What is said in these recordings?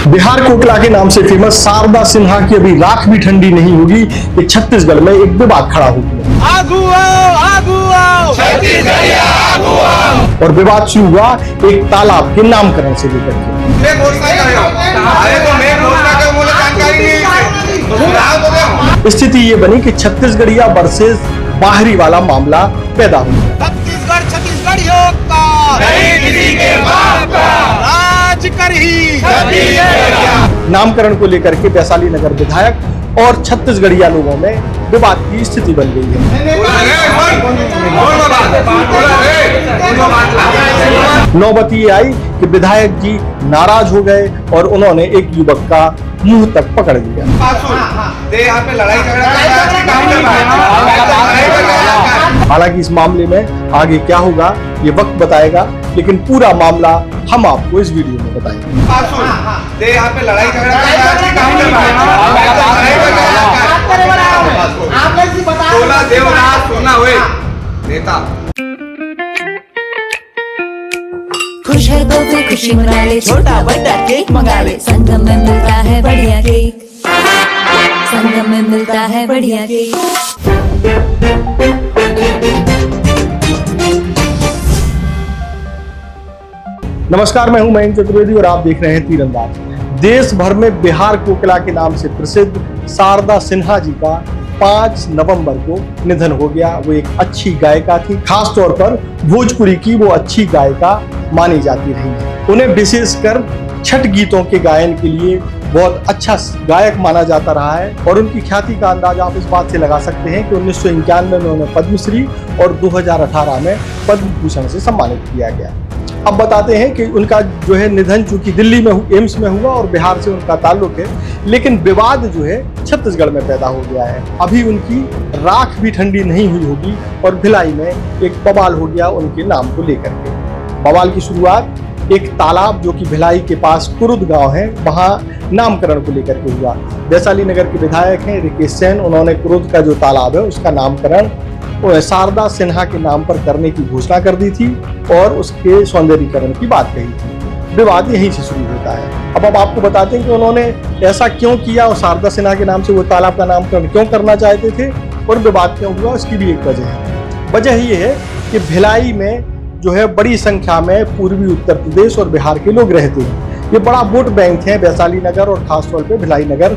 बिहार कोकला के नाम से फेमस शारदा सिन्हा की अभी राख भी ठंडी नहीं होगी कि छत्तीसगढ़ में एक विवाद खड़ा हो गया। आगू आओ, छत्तीसगढ़िया आगू आओ। और विवाद शुरू हुआ एक तालाब के नामकरण से लेकर के स्थिति ये बनी कि छत्तीसगढ़िया वर्सेस बाहरी वाला मामला पैदा हुआ। छत्तीसगढ़ियों का नहीं किसी के बाप का राज कर ही नामकरण को लेकर के वैशाली नगर विधायक और छत्तीसगढ़िया लोगों में विवाद की स्थिति बन गई है। नौबत ये आई कि विधायक जी नाराज हो गए और उन्होंने एक युवक का मुंह तक पकड़ लिया। हालांकि इस मामले में आगे क्या होगा ये वक्त बताएगा, लेकिन पूरा मामला हम आपको इस वीडियो में बताएंगे। यहाँ पे लड़ाई नेता खुश है तो फिर खुशी मना ले, छोटा बड़ा केक मंगा ले। संगम में मिलता है बढ़िया केक, संगम में मिलता है बढ़िया केक। नमस्कार, मैं हूं मयंक चतुर्वेदी और आप देख रहे हैं तीरंदाज। देश भर में बिहार कोकला के नाम से प्रसिद्ध शारदा सिन्हा जी का 5 नवंबर को निधन हो गया। वो एक अच्छी गायिका थी, खास तौर पर भोजपुरी की वो अच्छी गायिका मानी जाती रही है। उन्हें विशेषकर छठ गीतों के गायन के लिए बहुत अच्छा गायक माना जाता रहा है और उनकी ख्याति का अंदाजा आप इस बात से लगा सकते हैं कि 1991 में उन्हें पद्मश्री और 2018 में पद्म भूषण से सम्मानित किया गया। अब बताते हैं कि उनका जो है निधन चूंकि दिल्ली में एम्स में हुआ और बिहार से उनका ताल्लुक है, लेकिन विवाद जो है छत्तीसगढ़ में पैदा हो गया है। अभी उनकी राख भी ठंडी नहीं हुई होगी और भिलाई में एक बवाल हो गया उनके नाम को लेकर के। बवाल की शुरुआत एक तालाब जो कि भिलाई के पास कुरुद गांव है, वहां नामकरण को लेकर के हुआ। वैशाली नगर के विधायक हैं रिकेश सेन, उन्होंने कुरुद का जो तालाब है उसका नामकरण शारदा सिन्हा के नाम पर करने की घोषणा कर दी थी और उसके सौंदर्यीकरण की बात कही थी। विवाद यहीं से शुरू होता है। अब आपको बताते हैं कि उन्होंने ऐसा क्यों किया और शारदा सिन्हा के नाम से वो तालाब का नामकरण क्यों करना चाहते थे और विवाद क्यों हुआ, उसकी भी एक वजह है। वजह ये है कि भिलाई में जो है बड़ी संख्या में पूर्वी उत्तर प्रदेश और बिहार के लोग रहते हैं। ये बड़ा वोट बैंक है। वैशाली नगर और खासतौर पर भिलाई नगर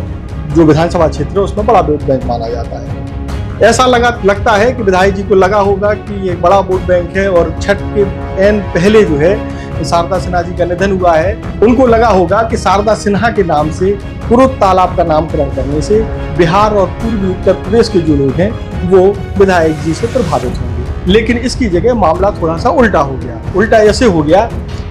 जो विधानसभा क्षेत्र है उसमें बड़ा वोट बैंक माना जाता है। ऐसा लगता है कि विधायक जी को लगा होगा कि ये बड़ा वोट बैंक है और छठ के एन पहले जो है शारदा सिन्हा जी का निधन हुआ है, उनको लगा होगा कि शारदा सिन्हा के नाम से कुरुद तालाब का नामकरण करने से बिहार और पूर्वी उत्तर प्रदेश के जो लोग हैं वो विधायक जी से प्रभावित होंगे। लेकिन इसकी जगह मामला थोड़ा सा उल्टा हो गया। उल्टा ऐसे हो गया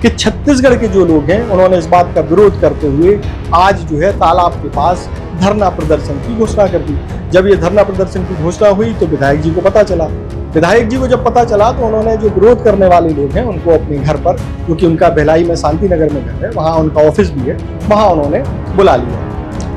कि छत्तीसगढ़ के जो लोग हैं उन्होंने इस बात का विरोध करते हुए आज जो है तालाब के पास धरना प्रदर्शन की घोषणा कर दी। जब ये धरना प्रदर्शन की घोषणा हुई तो विधायक जी को पता चला। विधायक जी को जब पता चला तो उन्होंने जो विरोध करने वाले लोग हैं उनको अपने घर पर, क्योंकि उनका भिलाई में शांति नगर में घर है, वहाँ उनका ऑफिस भी है, वहाँ उन्होंने बुला लिया।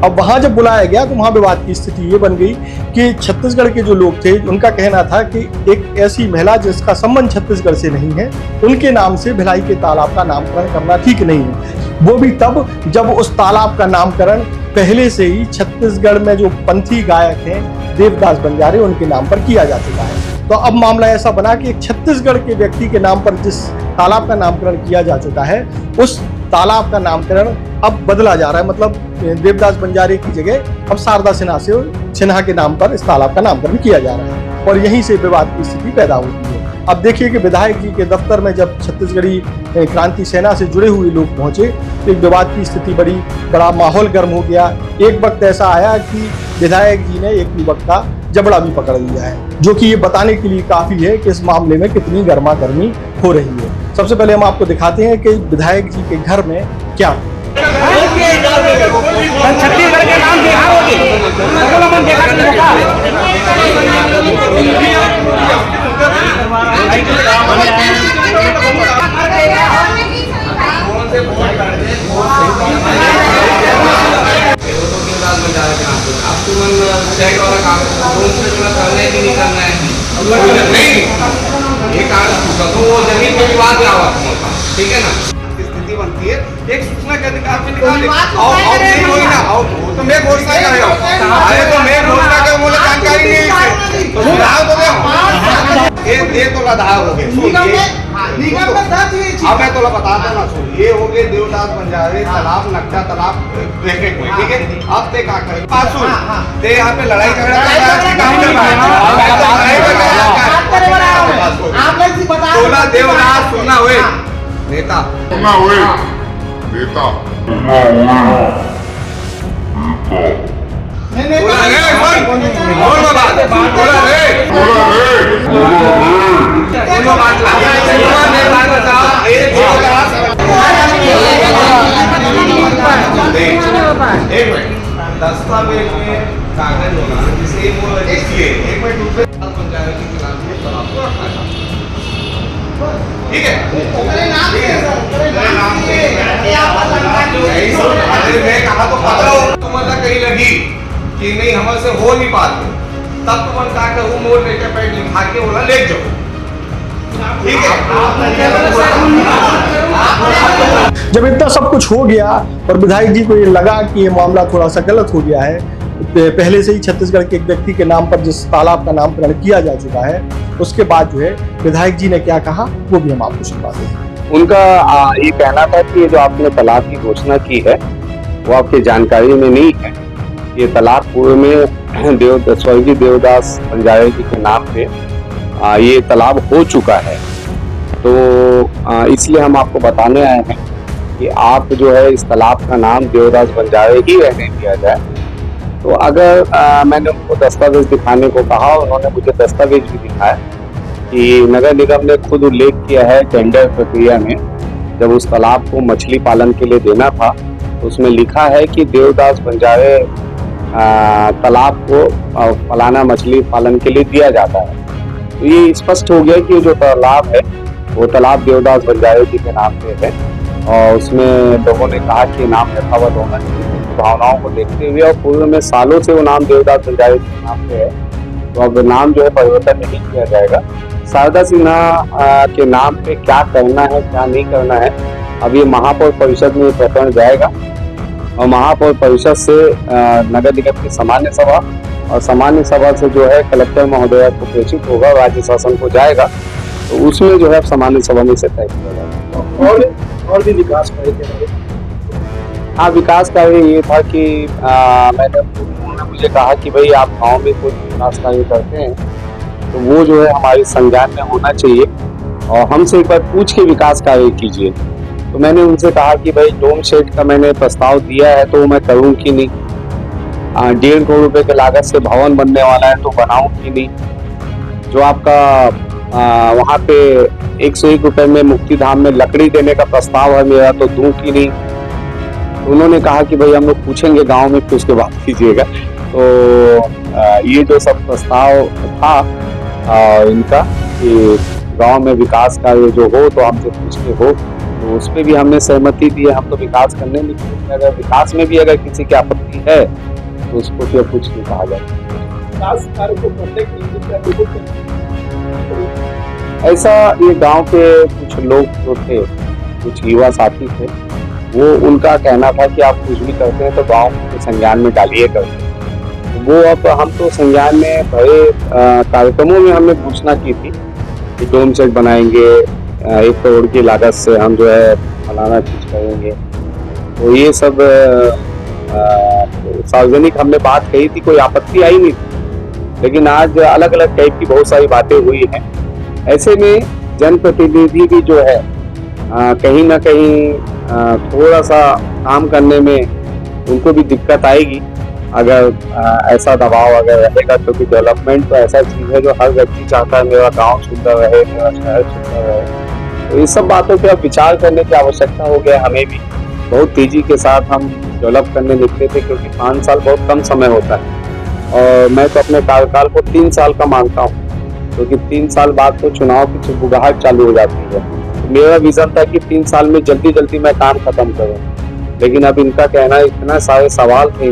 अब वहाँ जब बुलाया गया तो वहाँ विवाद की स्थिति ये बन गई कि छत्तीसगढ़ के जो लोग थे उनका कहना था कि एक ऐसी महिला जिसका संबंध छत्तीसगढ़ से नहीं है उनके नाम से भिलाई के तालाब का नामकरण करना ठीक नहीं है। वो भी तब जब उस तालाब का नामकरण पहले से ही छत्तीसगढ़ में जो पंथी गायक हैं देवदास बंजारे उनके नाम पर किया जा चुका है। तो अब मामला ऐसा बना कि एक छत्तीसगढ़ के व्यक्ति के नाम पर जिस तालाब का नामकरण किया जा चुका है उस तालाब का नामकरण अब बदला जा रहा है। मतलब देवदास बंजारे की जगह अब शारदा सिन्हा के नाम पर इस तालाब का नामकरण किया जा रहा है और यहीं से विवाद की स्थिति पैदा होती है। अब देखिए कि विधायक जी के दफ्तर में जब छत्तीसगढ़ी क्रांति सेना से जुड़े हुए लोग पहुंचे तो एक विवाद की स्थिति बड़ा माहौल गर्म हो गया। एक वक्त ऐसा आया कि विधायक जी ने एक युवक का जबड़ा भी पकड़ लिया है, जो कि ये बताने के लिए काफी है कि इस मामले में कितनी गर्मा गर्मी हो रही है। सबसे पहले हम आपको दिखाते हैं कि विधायक जी के घर में क्या छत्तीसगढ़ के नाम ये वो जमीन पे विवाद क्या हुआ, ठीक है ना। स्थिति बनती है एक सूचना के अधिकार से निकाले और नहीं होगी ना और वो तो मैं घोषणा कर रहा हूँ अरे तो मैं घोषणा कर मुझे जानकारी नहीं है तो सुधार तो ये तो लदा हो गए निगम में दर्ज हुई थी। अब मैं तो बताता ना सुन ये हो गए देवदास बंजारे तालाब नक्शा तालाब ब्रैकेट में ठीक है अब ते का करे पास सुन ते यहाँ पे लड़ाई झगड़ा आप लोग से बता सोना देवदास सुनना हुए नेता बोला रे बोल बात बोला रे बोलो बात एक मिनट दस्तावेज में कागज होना जिसे वो रजिस्ट्री एक मिनट दूसरे पंचायत के खिलाफ ये तलाब को रखा था ठीक है अरे मैं कहा तो पता हो तुम कहीं लगी कि नहीं हमसे हो नहीं पाते तब तुम कहा कि वो मोड़ लेके पैड लिखा के बोला ले जाओ ठीक है जब इतना सब कुछ हो गया और विधायक जी को ये लगा कि ये मामला थोड़ा सा गलत हो गया है, पहले से ही छत्तीसगढ़ के एक व्यक्ति के नाम पर जिस तालाब का नामकरण किया जा चुका है उसके बाद जो है विधायक जी ने क्या कहा वो भी हम आपको सुनवाते हैं। उनका ये कहना था कि ये जो आपने तालाब की घोषणा की है वो आपकी जानकारी में नहीं है। ये तालाब पूर्व में स्वर्गीय देवदास बंजारे जी के नाम पे ये तालाब हो चुका है, तो इसलिए हम आपको बताने आए हैं कि आप जो है इस तालाब का नाम देवदास बंजारे ही रहने दिया जाए। तो अगर मैंने उनको दस्तावेज दिखाने को कहा, उन्होंने मुझे दस्तावेज भी दिखाया कि नगर निगम ने खुद उल्लेख किया है टेंडर प्रक्रिया में जब उस तालाब को मछली पालन के लिए देना था तो उसमें लिखा है कि देवदास बंजारे तालाब को फलाना मछली पालन के लिए दिया जाता है। तो ये स्पष्ट हो गया कि जो तालाब है वो तालाब देवदास बंजारे जी के नाम पे है और उसमें लोगों ने कहा कि नाम यथावत होना चाहिए भावनाओं को देखते हुए और पूर्व में सालों से वो नाम देवदास बंजारे जी के नाम पे है, तो अब नाम जो है परिवर्तन नहीं किया जाएगा। शारदा सिन्हा के नाम पे क्या करना है क्या नहीं करना है अब ये महापौर परिषद में प्रकरण जाएगा और महापौर परिषद से नगर निगम की सामान्य सभा और सामान्य सभा से जो है कलेक्टर महोदय को प्रेषित होगा, राज्य शासन को जाएगा, तो उसमें जो है सामान्य सभा में से तय किया जाएगा। और भी विकास कार्य हाँ, विकास कार्य ये था कि उन्होंने मुझे कहा कि भाई आप गांव में कोई विकास कार्य करते हैं तो वो जो है हमारे संज्ञान में होना चाहिए और हमसे एक बार पूछ के विकास कार्य कीजिए। तो मैंने उनसे कहा कि भाई डोम शेड का मैंने प्रस्ताव दिया है तो मैं करूं कि नहीं, 1.5 करोड़ रुपए के लागत से भवन बनने वाला है तो बनाऊं कि नहीं, जो आपका वहाँ पे 101 रुपए में मुक्ति धाम में लकड़ी देने का प्रस्ताव है मेरा तो दूं कि नहीं। तो उन्होंने कहा कि भाई हम लोग पूछेंगे गांव में फिर उसके बाद कीजिएगा। तो ये जो सब प्रस्ताव था इनका कि गांव में विकास कार्य जो हो तो हमसे पूछ के हो, तो उस पर भी हमने सहमति दी है। हम तो विकास करने में, अगर विकास में भी अगर किसी की आपत्ति है तो उसको फिर कुछ नहीं कहा जाए। विकास कार्य को करने के लिए ऐसा ये गांव के कुछ लोग जो थे, कुछ युवा साथी थे, वो उनका कहना था कि आप कुछ भी करते हैं तो गांव के संज्ञान में डालिए करते। वो अब हम तो संज्ञान में भरे कार्यक्रमों में हमने घोषणा की थी कि डोम सेट बनाएंगे, 1 करोड़ की लागत से हम जो है फलाना चीज करेंगे। तो ये सब सार्वजनिक हमने बात कही थी, कोई आपत्ति आई नहीं थी। लेकिन आज अलग अलग टाइप की बहुत सारी बातें हुई हैं। ऐसे में जनप्रतिनिधि भी जो है कहीं ना कहीं थोड़ा सा काम करने में उनको भी दिक्कत आएगी अगर ऐसा दबाव अगर रहेगा, क्योंकि डेवलपमेंट तो ऐसा चीज है जो हर व्यक्ति चाहता है मेरा गांव सुंदर रहे, मेरा शहर सुंदर रहे। तो इस सब बातों पे अब विचार करने की आवश्यकता हो गया। हमें भी बहुत तेजी के साथ हम डेवलप करने निकले थे, क्योंकि 5 साल बहुत कम समय होता है और मैं तो अपने कार्यकाल को 3 साल का मानता हूँ, क्योंकि 3 साल बाद तो चुनाव की चुगबुगाहट चालू हो जाती है। तो मेरा विजन था कि 3 साल में जल्दी जल्दी मैं काम खत्म करूँ, लेकिन अब इनका कहना इतना सारे सवाल थे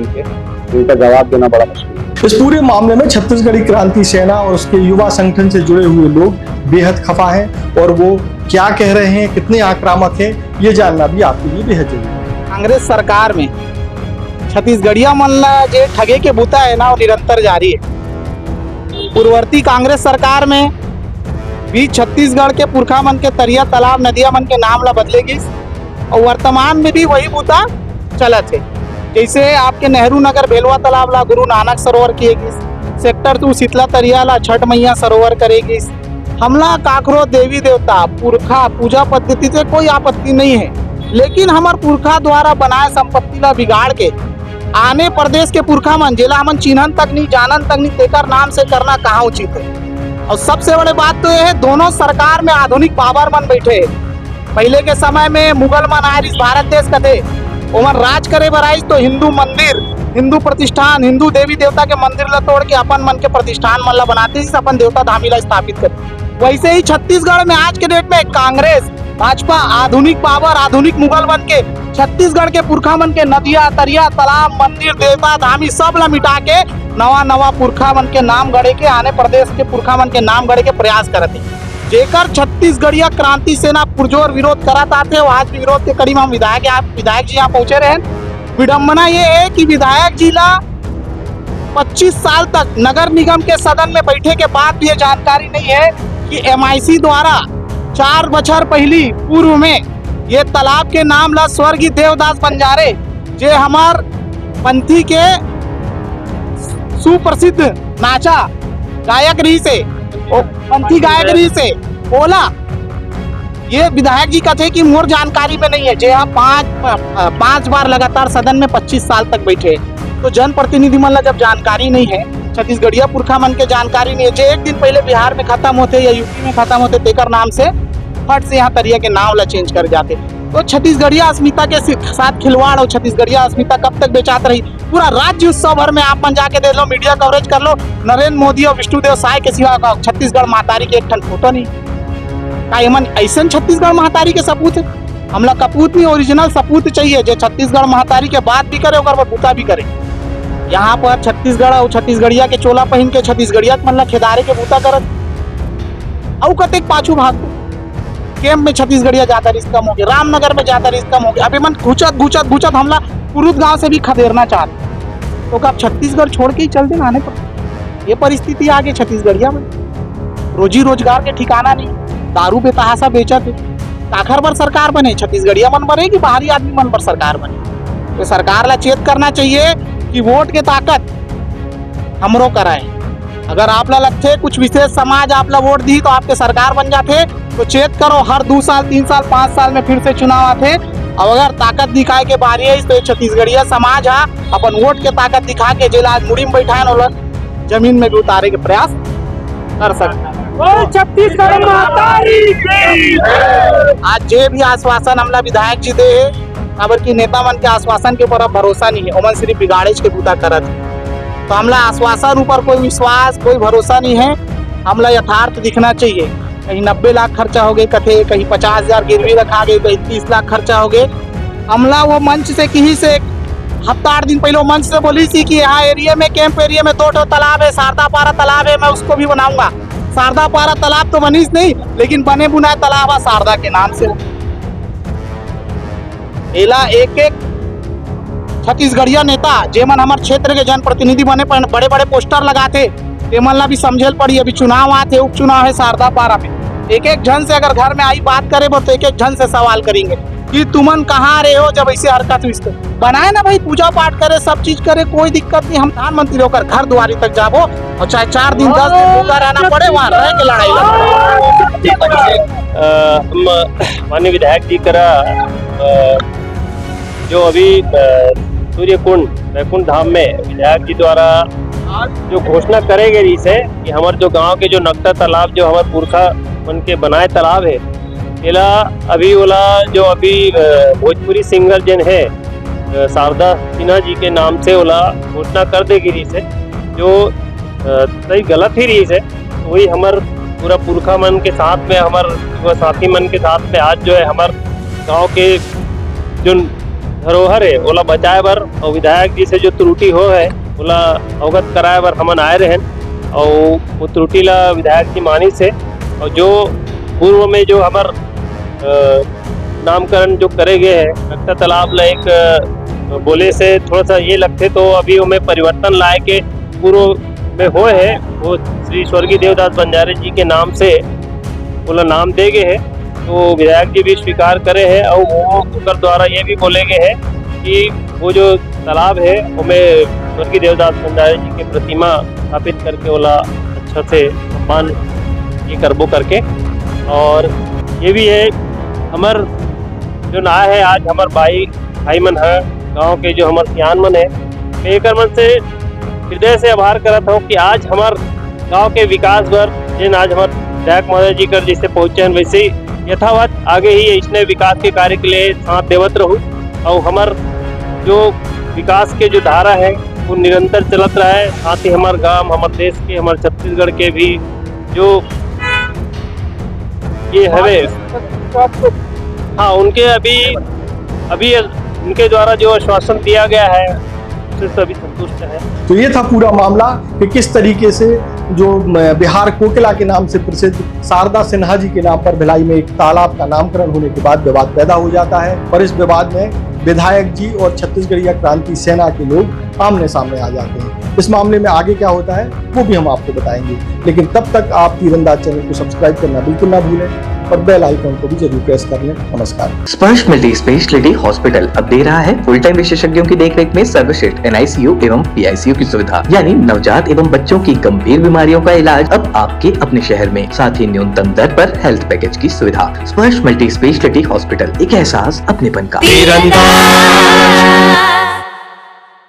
इनका जवाब देना बड़ा मुश्किल है। इस पूरे मामले में छत्तीसगढ़ी क्रांति सेना और उसके युवा संगठन से जुड़े हुए लोग बेहद खफा हैं और वो क्या कह रहे हैं, कितने आक्रामक हैं, ये जानना भी आपके लिए बेहद जरूरी है। कांग्रेस सरकार में छत्तीसगढ़िया मन ला जे ठगे के बूता है ना वो निरंतर जारी है। पूर्ववर्ती कांग्रेस सरकार में भी छत्तीसगढ़ के पुरखा मन के तरिया तालाब नदिया मन के नाम ला बदले गई और वर्तमान में भी वही बूता चलत है। जैसे आपके नेहरू नगर बेलवा तालाब ला गुरु नानक सरोवर किए गई, सेक्टर 2 शीतला तरिया ला छठ मैया सरोवर करेगी। हमला काकरो देवी देवता पुरखा पूजा पद्धति से कोई आपत्ति नहीं है, लेकिन हमार पुरखा द्वारा बनाए संपत्ति ला बिगाड़ के आने प्रदेश के पुरखा मन जेला हमन चिन्हन तक नहीं जानन तक नहीं तेकर नाम से करना कहाँ उचित है। और सबसे बड़ी बात तो यह है दोनों सरकार में आधुनिक बाबर मन बैठे हैं। पहले के समय में मुगल मन आए इस भारत देश का थे, ओमन राज करे बर आइस तो हिंदू मंदिर, हिंदू प्रतिष्ठान, हिंदू देवी देवता के मंदिर ला तोड़ के अपन मन के प्रतिष्ठान मन ला बनाते अपन देवता धामी ला स्थापित करते। वैसे ही छत्तीसगढ़ में आज के डेट में कांग्रेस भाजपा आधुनिक बाबर आधुनिक मुगल बन के छत्तीसगढ़ के पुरखा मन के नदिया तरिया तालाब मंदिर देवता धामी सब ला मिटा के नवा नवा पुरखा मन के नाम गढ़े के आने प्रदेश के पुरखा मन के नाम गढ़े के प्रयास करते, जेकर छत्तीसगढ़िया क्रांति सेना पुरजोर विरोध करत आते। आज भी विरोध के कड़ी में हम विधायक जी यहाँ पहुंचे रहे। विडम्बना ये है कि विधायक जी ला 25 साल तक नगर निगम के सदन में बैठे के बाद भी ये जानकारी नहीं है कि MIC द्वारा 4 बछर पहली पूर्व में ये तालाब के नाम ला स्वर्गीय देवदास बंजारे जे हमार पंथी के सुप्रसिद्ध नाचा गायक रही से पंथी गायक रही से बोला। ये विधायक जी का थे कि मोर जानकारी में नहीं है। जे हम 5 बार लगातार सदन में 25 साल तक बैठे, तो जनप्रतिनिधि मन ला जब जानकारी नहीं है, छत्तीसगढ़िया पुरखा मन के जानकारी नहीं है, जो एक दिन पहले बिहार में खत्म होते या यूपी में खत्म होते तेकर नाम से फट से यहाँ तरिया के नाम ला चेंज कर जाते। तो छत्तीसगढ़िया अस्मिता के साथ खिलवाड़ और छत्तीसगढ़िया अस्मिता कब तक बेचात रही। पूरा राज्य उत्सव भर में आप मन जाके देख लो, मीडिया कवरेज कर लो, नरेंद्र मोदी और विष्णुदेव साय के सिवा छत्तीसगढ़ महतारी के एक ठन फोटो नहीं। ऐसा छत्तीसगढ़ महतारी के सपूत है। हमला कपूत नहीं ओरिजिनल सपूत चाहिए जो छत्तीसगढ़ महतारी के बात भी करे और बूता भी करे। यहाँ पर छत्तीसगढ़ और छत्तीसगढ़िया के चोला पहन के छत्तीसगढ़िया मतलब खेदारे के बूता करत और कतेक पाछू भाग कैंप में छत्तीसगढ़िया ज्यादा रिस्क कम हो गया, रामनगर में ज्यादा रिस्क कम हो गया। अभी मन घुचत हमला कुरुद गांव से भी खदेड़ना चाहते, तो अब छत्तीसगढ़ छोड़ के ही चल देना आने पर। ये परिस्थिति आ गई छत्तीसगढ़िया में, रोजी रोजगार के ठिकाना नहीं, दारू बेतहासा बेचत है। ताखर पर सरकार बने छत्तीसगढ़िया मन बने कि बाहरी आदमी मन पर सरकार बने। तो सरकार ला चेत करना चाहिए कि वोट के ताकत हमरो कराए। अगर आप ला लगते कुछ विशेष समाज आप ला वोट दी तो आपके सरकार बन जाते, तो चेत करो हर 2 साल 3 साल 5 साल में फिर से चुनाव आते। और अगर ताकत दिखाए के बारी है तो छत्तीसगढ़िया समाज है अपन वोट के ताकत दिखा के जेला आज मुड़ी में बैठाए ना जमीन में भी उतारे के प्रयास कर सकते। छत्तीसगढ़ आज जे भी आश्वासन हमला विधायक जी दे है, खबर की नेता मन के आश्वासन के ऊपर भरोसा नहीं है, ओमन सिर्फ बिगाड़ेज के बूता करत है। तो हमला आश्वासन ऊपर कोई विश्वास कोई भरोसा नहीं है। हमला यथार्थ दिखना चाहिए। कहीं 90 लाख खर्चा हो गए कथे, कहीं 50,000 गिरवी रखा गए, कहीं 30 लाख खर्चा हो गए। हमला वो मंच से कहीं से हफ्ता 8 दिन पहले वो मंच से बोली थी कि यहाँ एरिया में कैंप एरिया में 2 तालाब है, शारदा पारा तालाब है, मैं उसको भी बनाऊंगा। शारदा पारा तालाब तो बनीस नहीं, लेकिन बने बुनाए तालाब है शारदा के नाम से। एला एक छत्तीसगढ़िया नेता जेमन हमारे क्षेत्र के जनप्रतिनिधि बने बड़े बड़े पोस्टर लगाते, तेमन ला भी समझल पड़ी। अभी चुनाव आते, उपचुनाव है शारदा पारा में। एक जन से अगर घर में आई बात करे तो एक जन से सवाल करेंगे कि तुमन कहाँ रहे हो जब ऐसे हरकत हुई। बनाए ना भाई, पूजा पाठ करे, सब चीज करे, कोई दिक्कत नहीं। हम प्रधानमंत्री होकर घर द्वारी तक जाबो और चाहे 4 दिन 10 दिन भूखा रहना पड़े, वहाँ रह के लड़ाई माननीय विधायक जी करा जो अभी सूर्यकुंड वैकुंठ धाम में विधायक जी द्वारा जो घोषणा करे गई है कि हमारे जो गांव के जो नक्शा तालाब जो हमारे पुरखा मन के बनाए तालाब है, एला अभी ओला जो अभी भोजपुरी सिंगर जिन है शारदा सिन्हा जी के नाम से ओला घोषणा कर दे गिरी से, जो सही गलत ही रही है। वही हमार पूरा पुरखा मन के साथ में हमार साथी मन के साथ में आज जो है हमार गांव के जो धरोहर है ओला बचाए बर और विधायक जी से जो त्रुटि हो है ओला अवगत कराए बर हमन आए रहे और वो त्रुटि ला विधायक जी मानी से। और जो पूर्व में जो हमार नामकरण जो करे गए हैं नक्शा तालाब ला एक बोले से थोड़ा सा ये लगते तो अभी उनमें परिवर्तन लाए के पूर्व में हुए हैं वो श्री स्वर्गीय देवदास बंजारे जी के नाम से बोला नाम दे गए हैं। तो विधायक जी भी स्वीकार करे हैं और वो उनके द्वारा ये भी बोले गए हैं कि वो जो तालाब है उनमें स्वर्गीय देवदास बंजारे जी की प्रतिमा स्थापित करके बोला अच्छा से सम्मान ये करबो करके। और ये भी है हमार जो ना है आज हमार भाई मन है गांव के जो हमार सियान मन है मैं एक मन से हृदय से आभार करत हूँ कि आज हमार गांव के विकास पर जिन आज हमार विधायक महोदय जी कर जैसे पहुँचे वैसे ही यथावत आगे ही इसने विकास के कार्य के लिए साथ देवत रहूँ और हमार जो विकास के जो धारा है वो निरंतर चलत रहा है। साथ ही हमारे गांव हमारे देश के हमारे छत्तीसगढ़ के भी जो ये है हाँ उनके अभी उनके द्वारा जो आश्वासन दिया गया है उससे सभी संतुष्ट है। तो ये था पूरा मामला कि किस तरीके से जो बिहार कोकिला के नाम से प्रसिद्ध शारदा सिन्हा जी के नाम पर भिलाई में एक तालाब का नामकरण होने के बाद विवाद पैदा हो जाता है और इस विवाद में विधायक जी और छत्तीसगढ़ीय क्रांति सेना के लोग आमने सामने आ जाते हैं। इस मामले में आगे क्या होता है वो भी हम आपको बताएंगे, लेकिन तब तक आप तीरंदाज चैनल को सब्सक्राइब करना बिल्कुल ना भूलें और बेल आइकन को भी जरूर प्रेस कर लें। नमस्कार। स्पर्श मल्टी स्पेशलिटी हॉस्पिटल अब दे रहा है फुल टाइम विशेषज्ञों की देखरेख में सर्वश्रेष्ठ NICU एवं PICU की सुविधा, यानी नवजात एवं बच्चों की गंभीर बीमारियों का इलाज अब आपके अपने शहर में, साथ ही न्यूनतम दर पर हेल्थ पैकेज की सुविधा। स्पर्श मल्टी स्पेशलिटी हॉस्पिटल, एक एहसास अपनेपन का। तीरंदाज।